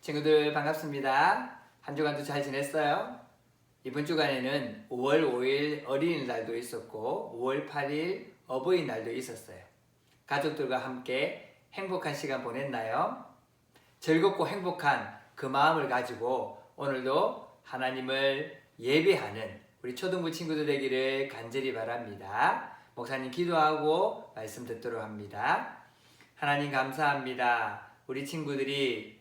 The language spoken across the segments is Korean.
친구들 반갑습니다. 한 주간도 잘 지냈어요? 이번 주간에는 5월 5일 어린이날도 있었고 5월 8일 어버이날도 있었어요. 가족들과 함께 행복한 시간 보냈나요? 즐겁고 행복한 그 마음을 가지고 오늘도 하나님을 예배하는 우리 초등부 친구들 되기를 간절히 바랍니다. 목사님 기도하고 말씀 듣도록 합니다. 하나님 감사합니다. 우리 친구들이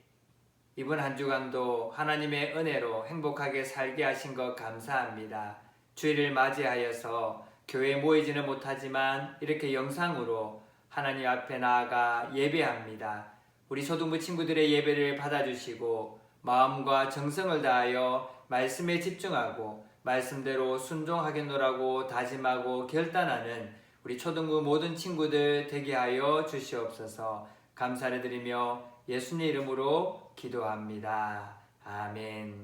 이번 한 주간도 하나님의 은혜로 행복하게 살게 하신 것 감사합니다. 주일을 맞이하여서 교회에 모이지는 못하지만 이렇게 영상으로 하나님 앞에 나아가 예배합니다. 우리 초등부 친구들의 예배를 받아주시고 마음과 정성을 다하여 말씀에 집중하고 말씀대로 순종하겠노라고 다짐하고 결단하는 우리 초등부 모든 친구들 되게 하여 주시옵소서. 감사를 드리며 예수님 이름으로 기도합니다. 아멘.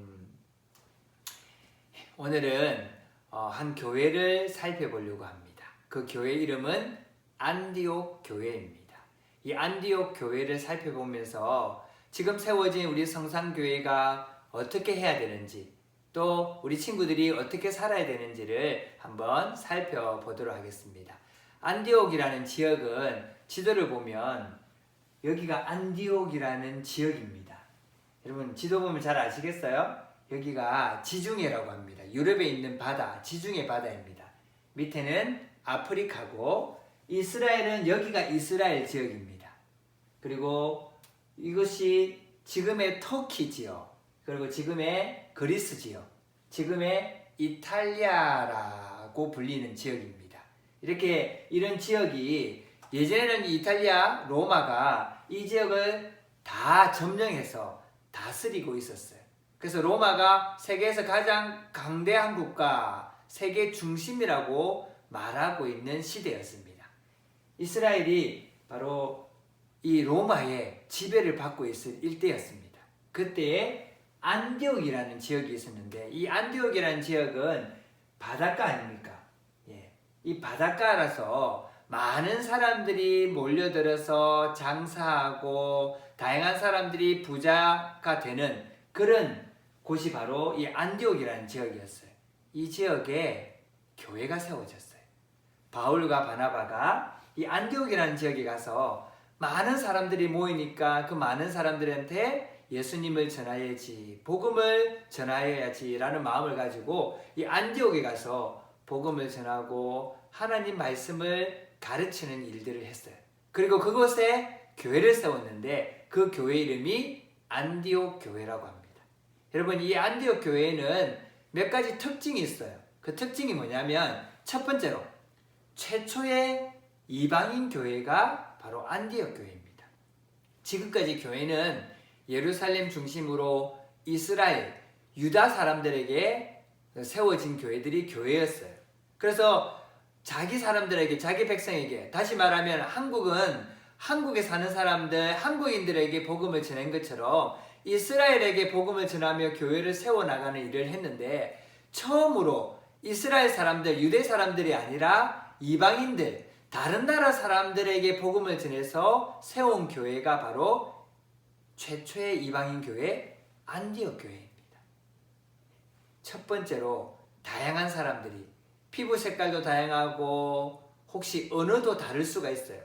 오늘은 한 교회를 살펴보려고 합니다. 그 교회 이름은 안디옥 교회입니다. 이 안디옥 교회를 살펴보면서 지금 세워진 우리 성산교회가 어떻게 해야 되는지 또 우리 친구들이 어떻게 살아야 되는지를 한번 살펴보도록 하겠습니다. 안디옥이라는 지역은 지도를 보면 여기가 안디옥이라는 지역입니다. 여러분 지도 보면 잘 아시겠어요? 여기가 지중해라고 합니다. 유럽에 있는 바다, 지중해 바다입니다. 밑에는 아프리카고 이스라엘은 여기가 이스라엘 지역입니다. 그리고 이것이 지금의 터키 지역, 그리고 지금의 그리스 지역, 지금의 이탈리아라고 불리는 지역입니다. 이렇게 이런 지역이 예전에는 이탈리아, 로마가 이 지역을 다 점령해서 다스리고 있었어요. 그래서 로마가 세계에서 가장 강대한 국가, 세계 중심이라고 말하고 있는 시대였습니다. 이스라엘이 바로 이 로마의 지배를 받고 있을 일대였습니다. 그때에 안디옥이라는 지역이 있었는데 이 안디옥이라는 지역은 바닷가 아닙니까? 이 바닷가라서 많은 사람들이 몰려들어서 장사하고 다양한 사람들이 부자가 되는 그런 곳이 바로 이 안디옥이라는 지역이었어요. 이 지역에 교회가 세워졌어요. 바울과 바나바가 이 안디옥이라는 지역에 가서 많은 사람들이 모이니까 그 많은 사람들한테 예수님을 전하야지, 복음을 전하여야지 라는 마음을 가지고 이 안디옥에 가서 복음을 전하고 하나님 말씀을 가르치는 일들을 했어요. 그리고 그곳에 교회를 세웠는데 그 교회 이름이 안디옥 교회라고 합니다. 여러분 이 안디옥 교회에는 몇 가지 특징이 있어요. 그 특징이 뭐냐면 첫 번째로 최초의 이방인 교회가 바로 안디옥 교회입니다. 지금까지 교회는 예루살렘 중심으로 이스라엘, 유다 사람들에게 세워진 교회들이 교회였어요. 그래서 자기 사람들에게, 자기 백성에게, 다시 말하면 한국은 한국에 사는 사람들, 한국인들에게 복음을 전한 것처럼 이스라엘에게 복음을 전하며 교회를 세워나가는 일을 했는데 처음으로 이스라엘 사람들, 유대 사람들이 아니라 이방인들, 다른 나라 사람들에게 복음을 전해서 세운 교회가 바로 최초의 이방인 교회 안디옥 교회입니다. 첫 번째로 다양한 사람들이 피부 색깔도 다양하고 혹시 언어도 다를 수가 있어요.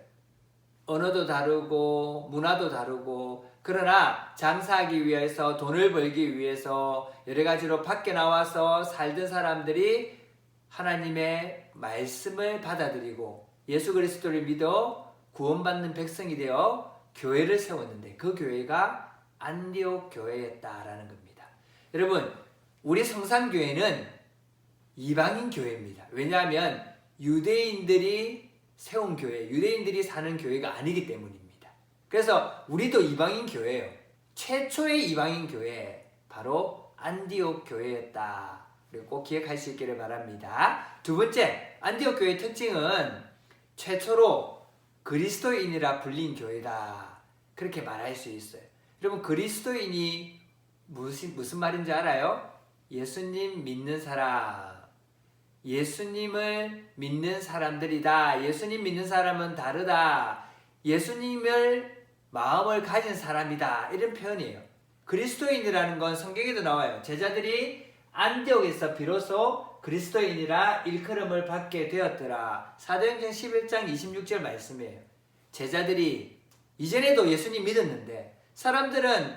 언어도 다르고 문화도 다르고 그러나 장사하기 위해서 돈을 벌기 위해서 여러 가지로 밖에 나와서 살던 사람들이 하나님의 말씀을 받아들이고 예수 그리스도를 믿어 구원받는 백성이 되어 교회를 세웠는데 그 교회가 안디옥 교회였다라는 겁니다. 여러분 우리 성산교회는 이방인 교회입니다. 왜냐하면 유대인들이 세운 교회, 유대인들이 사는 교회가 아니기 때문입니다. 그래서 우리도 이방인 교회예요. 최초의 이방인 교회 바로 안디옥 교회였다. 그리고 꼭 기억할 수 있기를 바랍니다. 두 번째, 안디옥 교회의 특징은 최초로 그리스도인이라 불린 교회다. 그렇게 말할 수 있어요. 여러분 그리스도인이 무슨 말인지 알아요? 예수님 믿는 사람. 예수님을 믿는 사람들이다. 예수님 믿는 사람은 다르다. 예수님을 마음을 가진 사람이다. 이런 표현이에요. 그리스도인이라는 건 성경에도 나와요. 제자들이 안디옥에서 비로소 그리스도인이라 일컬음을 받게 되었더라. 사도행전 11장 26절 말씀이에요. 제자들이 이전에도 예수님 믿었는데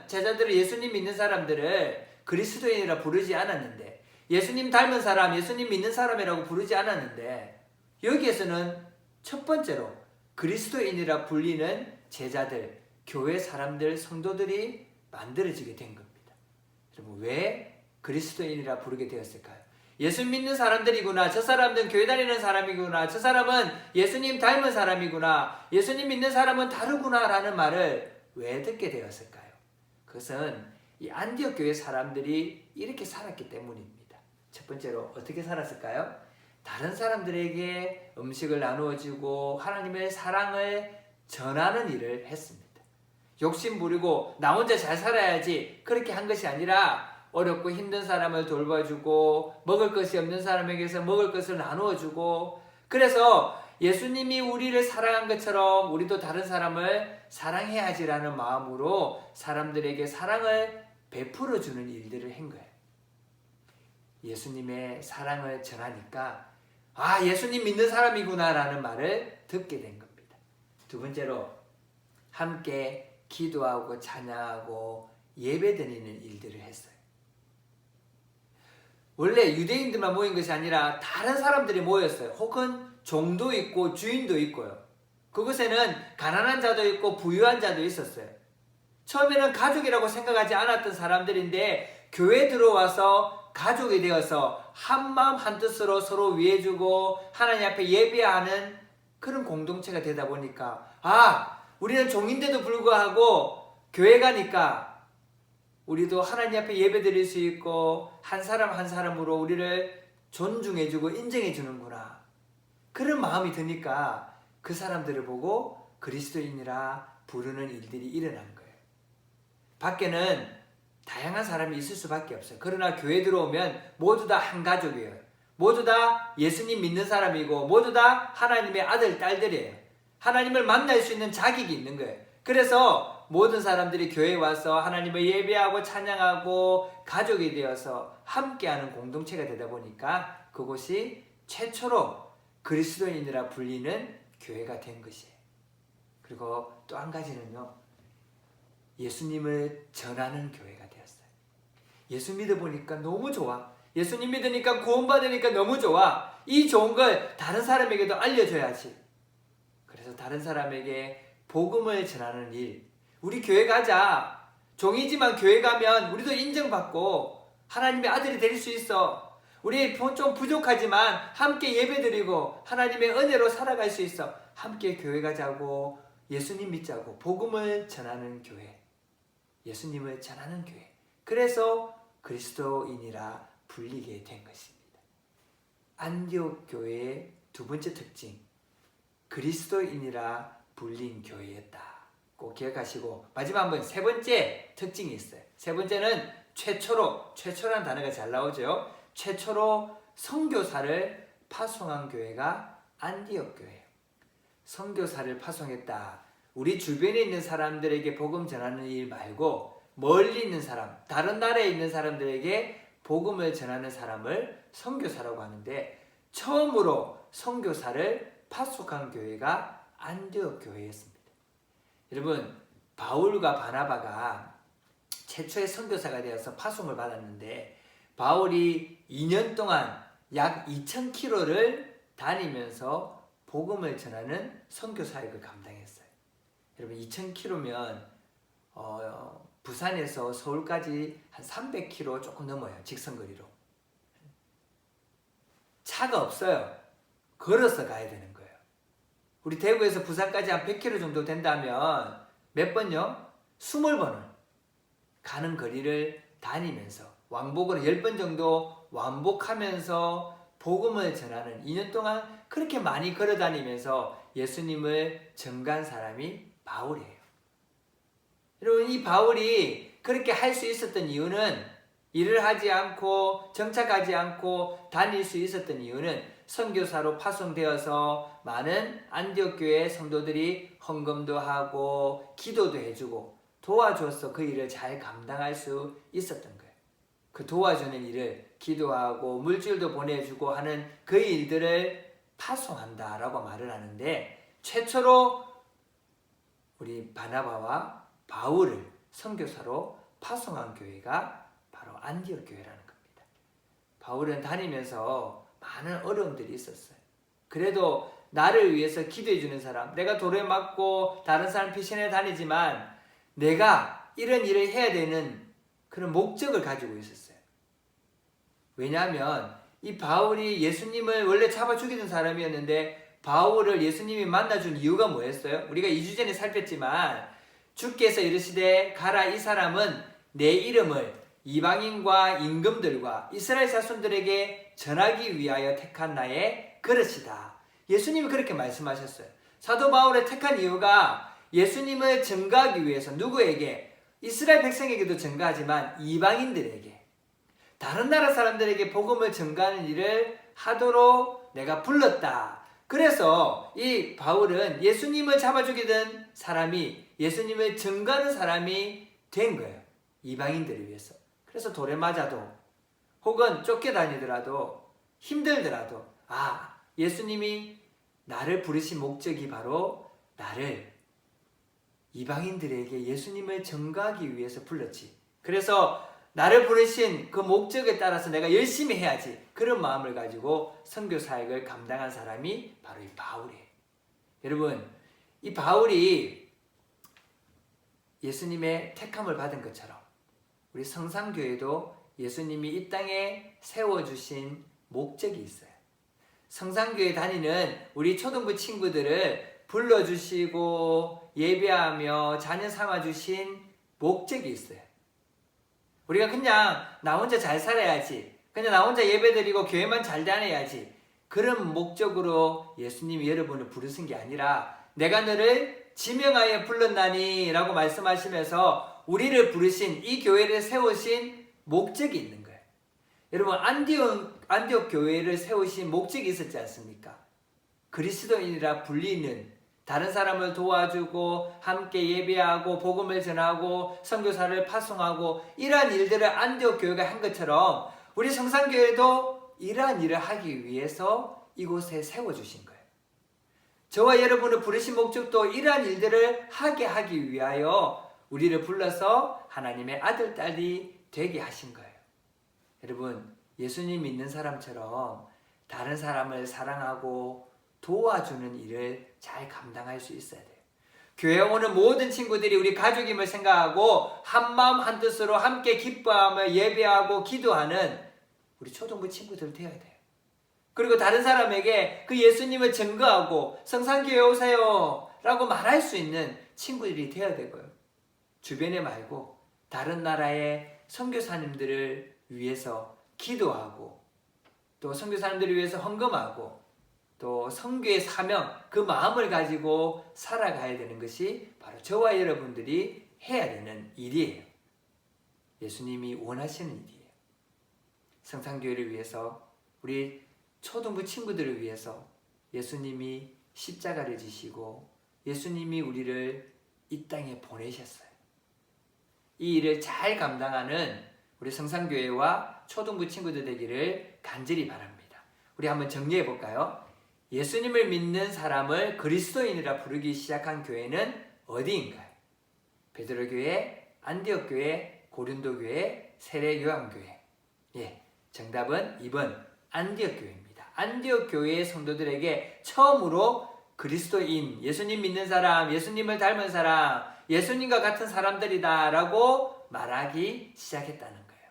제자들을 예수님 믿는 사람들을 그리스도인이라 부르지 않았는데 예수님 닮은 사람, 예수님 믿는 사람이라고 부르지 않았는데 여기에서는 첫 번째로 그리스도인이라 불리는 제자들, 교회 사람들, 성도들이 만들어지게 된 겁니다. 여러분 왜 그리스도인이라 부르게 되었을까요? 예수 믿는 사람들이구나. 저 사람들은 교회 다니는 사람이구나. 저 사람은 예수님 닮은 사람이구나. 예수님 믿는 사람은 다르구나 라는 말을 왜 듣게 되었을까요? 그것은 이 안디옥 교회 사람들이 이렇게 살았기 때문입니다. 첫 번째로 어떻게 살았을까요? 다른 사람들에게 음식을 나누어 주고 하나님의 사랑을 전하는 일을 했습니다. 욕심 부리고 나 혼자 잘 살아야지 그렇게 한 것이 아니라 어렵고 힘든 사람을 돌봐주고 먹을 것이 없는 사람에게서 먹을 것을 나누어 주고 그래서 예수님이 우리를 사랑한 것처럼 우리도 다른 사람을 사랑해야지라는 마음으로 사람들에게 사랑을 베풀어 주는 일들을 한 거예요. 예수님의 사랑을 전하니까 아, 예수님 믿는 사람이구나 라는 말을 듣게 된 겁니다. 두 번째로 함께 기도하고 찬양하고 예배드리는 일들을 했어요. 원래 유대인들만 모인 것이 아니라 다른 사람들이 모였어요. 혹은 종도 있고 주인도 있고요. 그곳에는 가난한 자도 있고 부유한 자도 있었어요. 처음에는 가족이라고 생각하지 않았던 사람들인데 교회에 들어와서 가족이 되어서 한마음 한뜻으로 서로 위해주고 하나님 앞에 예배하는 그런 공동체가 되다 보니까 아, 우리는 종인데도 불구하고 교회 가니까 우리도 하나님 앞에 예배 드릴 수 있고 한 사람 한 사람으로 우리를 존중해주고 인정해주는구나. 그런 마음이 드니까 그 사람들을 보고 그리스도인이라 부르는 일들이 일어난 거예요. 밖에는 다양한 사람이 있을 수밖에 없어요. 그러나 교회 들어오면 모두 다 한 가족이에요. 모두 다 예수님 믿는 사람이고 모두 다 하나님의 아들, 딸들이에요. 하나님을 만날 수 있는 자격이 있는 거예요. 그래서 모든 사람들이 교회에 와서 하나님을 예배하고 찬양하고 가족이 되어서 함께하는 공동체가 되다 보니까 그곳이 최초로 그리스도인이라 불리는 교회가 된 것이에요. 그리고 또 한 가지는요. 예수님을 전하는 교회가 되었어요. 예수 믿어보니까 너무 좋아. 예수님 믿으니까 구원받으니까 너무 좋아. 이 좋은 걸 다른 사람에게도 알려줘야지. 그래서 다른 사람에게 복음을 전하는 일. 우리 교회 가자. 종이지만 교회 가면 우리도 인정받고 하나님의 아들이 될 수 있어. 우리 좀 부족하지만 함께 예배드리고 하나님의 은혜로 살아갈 수 있어. 함께 교회 가자고 예수님 믿자고 복음을 전하는 교회. 예수님을 전하는 교회. 그래서 그리스도인이라 불리게 된 것입니다. 안디옥 교회의 두 번째 특징. 그리스도인이라 불린 교회였다. 꼭 기억하시고 마지막 한번 세 번째 특징이 있어요. 세 번째는 최초라는 단어가 잘 나오죠. 최초로 선교사를 파송한 교회가 안디옥 교회예요. 선교사를 파송했다. 우리 주변에 있는 사람들에게 복음 전하는 일 말고 멀리 있는 사람, 다른 나라에 있는 사람들에게 복음을 전하는 사람을 선교사라고 하는데 처음으로 선교사를 파송한 교회가 안디옥 교회였습니다. 여러분, 바울과 바나바가 최초의 선교사가 되어서 파송을 받았는데 바울이 2년 동안 약 2,000km를 다니면서 복음을 전하는 선교 사역을 감당했어요. 여러분 2,000km면 부산에서 서울까지 한 300km 조금 넘어요. 직선거리로. 차가 없어요. 걸어서 가야 되는 거예요. 우리 대구에서 부산까지 한 100km 정도 된다면 몇 번요? 20번을 가는 거리를 다니면서 왕복으로 10번 정도 왕복하면서 복음을 전하는 2년 동안 그렇게 많이 걸어다니면서 예수님을 전가한 사람이 바울이에요. 여러분 이 바울이 그렇게 할 수 있었던 이유는 일을 하지 않고 정착하지 않고 다닐 수 있었던 이유는 선교사로 파송되어서 많은 안디옥 교회 성도들이 헌금도 하고 기도도 해주고 도와줘서 그 일을 잘 감당할 수 있었던 거예요. 그 도와주는 일을 기도하고 물질도 보내주고 하는 그 일들을 파송한다라고 말을 하는데, 최초로 우리 바나바와 바울을 선교사로 파송한 교회가 바로 안디옥 교회라는 겁니다. 바울은 다니면서 많은 어려움들이 있었어요. 그래도 나를 위해서 기도해 주는 사람, 내가 돌에 맞고 다른 사람 피신해 다니지만 내가 이런 일을 해야 되는 그런 목적을 가지고 있었어요. 왜냐하면 이 바울이 예수님을 원래 잡아 죽이던 사람이었는데, 바울을 예수님이 만나준 이유가 뭐였어요? 우리가 2주 전에 살폈지만, 주께서 이르시되 가라, 이 사람은 내 이름을 이방인과 임금들과 이스라엘 자손들에게 전하기 위하여 택한 나의 그릇이다. 예수님이 그렇게 말씀하셨어요. 사도 바울을 택한 이유가 예수님을 증거하기 위해서, 누구에게? 이스라엘 백성에게도 증거하지만 이방인들에게, 다른 나라 사람들에게 복음을 증거하는 일을 하도록 내가 불렀다. 그래서 이 바울은 예수님을 잡아 죽이던 사람이 예수님을 증거하는 사람이 된 거예요. 이방인들을 위해서. 그래서 돌에 맞아도, 혹은 쫓겨다니더라도, 힘들더라도, 예수님이 나를 부르신 목적이 바로 나를 이방인들에게 예수님을 증거하기 위해서 불렀지. 그래서 나를 부르신 그 목적에 따라서 내가 열심히 해야지. 그런 마음을 가지고 선교 사역을 감당한 사람이 바로 이 바울이에요. 여러분, 이 바울이 예수님의 택함을 받은 것처럼 우리 성산교회도 예수님이 이 땅에 세워주신 목적이 있어요. 성산교회 다니는 우리 초등부 친구들을 불러주시고 예배하며 자녀 삼아주신 목적이 있어요. 우리가 그냥 나 혼자 잘 살아야지, 그냥 나 혼자 예배드리고 교회만 잘 다녀야지, 그런 목적으로 예수님이 여러분을 부르신 게 아니라 내가 너를 지명하여 불렀나니 라고 말씀하시면서 우리를 부르신, 이 교회를 세우신 목적이 있는 거예요. 여러분, 안디옥 교회를 세우신 목적이 있었지 않습니까? 그리스도인이라 불리는, 다른 사람을 도와주고 함께 예배하고 복음을 전하고 선교사를 파송하고 이러한 일들을 안디옥 교회가 한 것처럼 우리 성산교회도 이러한 일을 하기 위해서 이곳에 세워주신 거예요. 저와 여러분을 부르신 목적도 이러한 일들을 하기 위하여 우리를 불러서 하나님의 아들, 딸이 되게 하신 거예요. 여러분, 예수님 믿는 사람처럼 다른 사람을 사랑하고 도와주는 일을 잘 감당할 수 있어야 돼요. 교회에 오는 모든 친구들이 우리 가족임을 생각하고 한마음 한뜻으로 함께 기뻐하며 예배하고 기도하는 우리 초등부 친구들 되어야 돼요. 그리고 다른 사람에게 그 예수님을 증거하고 성산교회 오세요 라고 말할 수 있는 친구들이 되어야 되고요. 주변에 말고 다른 나라의 선교사님들을 위해서 기도하고, 또 선교사님들을 위해서 헌금하고, 또 선교의 사명, 그 마음을 가지고 살아가야 되는 것이 바로 저와 여러분들이 해야 되는 일이에요. 예수님이 원하시는 일이에요. 성산교회를 위해서, 우리 초등부 친구들을 위해서 예수님이 십자가를 지시고 예수님이 우리를 이 땅에 보내셨어요. 이 일을 잘 감당하는 우리 성산교회와 초등부 친구들 되기를 간절히 바랍니다. 우리 한번 정리해 볼까요? 예수님을 믿는 사람을 그리스도인이라 부르기 시작한 교회는 어디인가요? 베드로교회, 안디옥교회, 고린도교회, 세례요한교회. 정답은 2번 안디옥교회입니다. 안디옥교회의 성도들에게 처음으로 그리스도인, 예수님 믿는 사람, 예수님을 닮은 사람, 예수님과 같은 사람들이다 라고 말하기 시작했다는 거예요.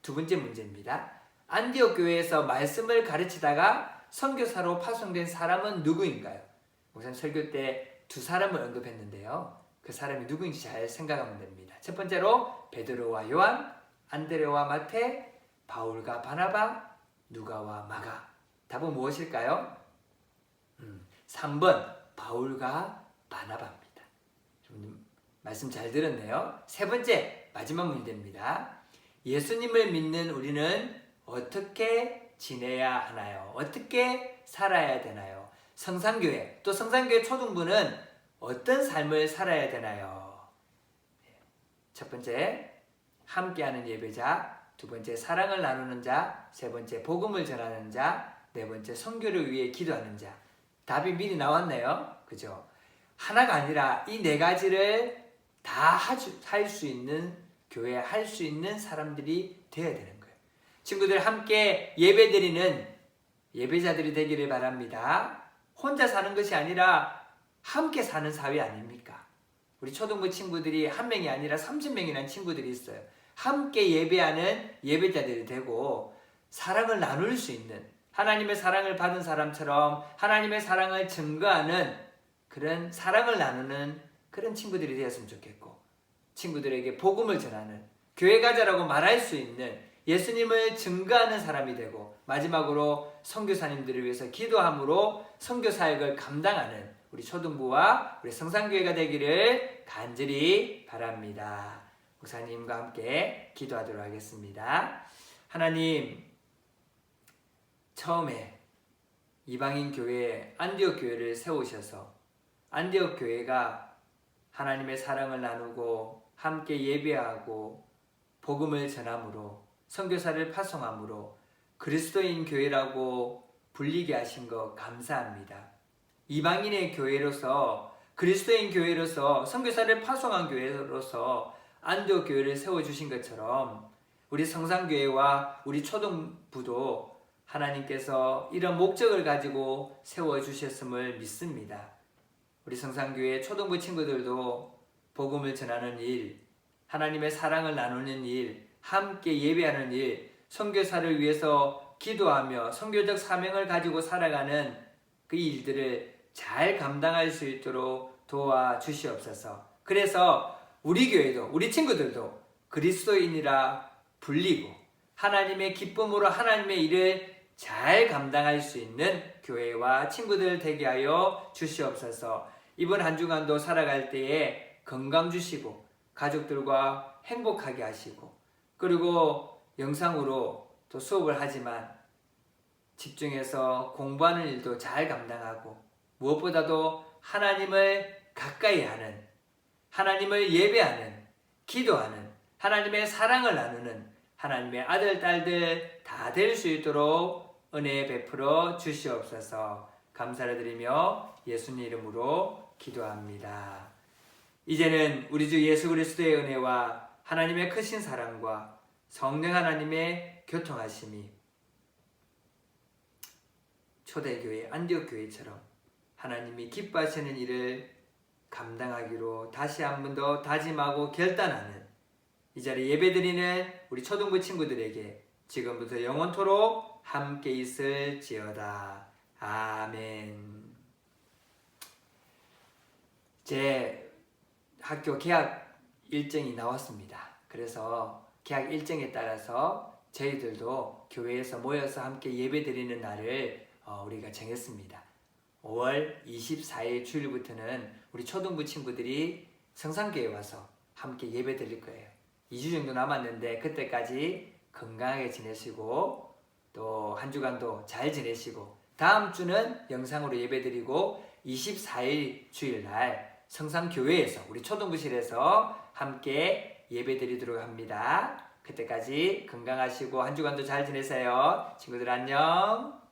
두 번째 문제입니다. 안디옥 교회에서 말씀을 가르치다가 선교사로 파송된 사람은 누구인가요? 우선 설교 때 두 사람을 언급했는데요. 그 사람이 누구인지 잘 생각하면 됩니다. 첫 번째로 베드로와 요한, 안드레와 마태, 바울과 바나바, 누가와 마가. 답은 무엇일까요? 3번 바울과 바나바입니다. 말씀 잘 들었네요. 세 번째, 마지막 문제입니다. 예수님을 믿는 우리는 어떻게 지내야 하나요? 어떻게 살아야 되나요? 성산교회, 또 성산교회 초등부는 어떤 삶을 살아야 되나요? 첫 번째, 함께하는 예배자. 두 번째, 사랑을 나누는 자. 세 번째, 복음을 전하는 자. 네 번째, 선교를 위해 기도하는 자. 답이 미리 나왔네요. 그죠? 하나가 아니라 이 네 가지를 다 할 수 있는 교회, 할 수 있는 사람들이 되어야 되는 거예요. 친구들, 함께 예배드리는 예배자들이 되기를 바랍니다. 혼자 사는 것이 아니라 함께 사는 사회 아닙니까? 우리 초등부 친구들이 한 명이 아니라 30명이라는 친구들이 있어요. 함께 예배하는 예배자들이 되고 사랑을 나눌 수 있는, 하나님의 사랑을 받은 사람처럼 하나님의 사랑을 증거하는 그런 사랑을 나누는 그런 친구들이 되었으면 좋겠고, 친구들에게 복음을 전하는, 교회 가자라고 말할 수 있는, 예수님을 증거하는 사람이 되고, 마지막으로 선교사님들을 위해서 기도함으로 선교 사역을 감당하는 우리 초등부와 우리 성산교회가 되기를 간절히 바랍니다. 목사님과 함께 기도하도록 하겠습니다. 하나님, 처음에 이방인 교회 안디옥 교회를 세우셔서 안디옥 교회가 하나님의 사랑을 나누고 함께 예배하고 복음을 전함으로 선교사를 파송함으로 그리스도인 교회라고 불리게 하신 것 감사합니다. 이방인의 교회로서, 그리스도인 교회로서, 선교사를 파송한 교회로서 안디옥 교회를 세워주신 것처럼 우리 성산교회와 우리 초등부도 하나님께서 이런 목적을 가지고 세워주셨음을 믿습니다. 우리 성산교회 초등부 친구들도 복음을 전하는 일, 하나님의 사랑을 나누는 일, 함께 예배하는 일, 선교사를 위해서 기도하며 선교적 사명을 가지고 살아가는 그 일들을 잘 감당할 수 있도록 도와주시옵소서. 그래서 우리 교회도, 우리 친구들도 그리스도인이라 불리고 하나님의 기쁨으로 하나님의 일을 잘 감당할 수 있는 교회와 친구들 되게 하여 주시옵소서. 이번 한 주간도 살아갈 때에 건강 주시고 가족들과 행복하게 하시고, 그리고 영상으로 또 수업을 하지만 집중해서 공부하는 일도 잘 감당하고, 무엇보다도 하나님을 가까이 하는, 하나님을 예배하는, 기도하는, 하나님의 사랑을 나누는 하나님의 아들, 딸들 다 될 수 있도록 은혜 베풀어 주시옵소서. 감사를 드리며 예수님 이름으로 기도합니다. 이제는 우리 주 예수 그리스도의 은혜와 하나님의 크신 사랑과 성령 하나님의 교통하심이 초대교회 안디옥 교회처럼 하나님이 기뻐하시는 일을 감당하기로 다시 한 번 더 다짐하고 결단하는 이 자리에 예배드리는 우리 초등부 친구들에게 지금부터 영원토록 함께 있을지어다. 아멘. 제 학교 개학 일정이 나왔습니다. 그래서 개학 일정에 따라서 저희들도 교회에서 모여서 함께 예배드리는 날을 우리가 정했습니다. 5월 24일 주일부터는 우리 초등부 친구들이 성산교회에 와서 함께 예배드릴 거예요. 2주 정도 남았는데 그때까지 건강하게 지내시고 또 한 주간도 잘 지내시고, 다음 주는 영상으로 예배드리고 24일 주일날 성산교회에서 우리 초등부실에서 함께 예배드리도록 합니다. 그때까지 건강하시고 한 주간도 잘 지내세요. 친구들 안녕.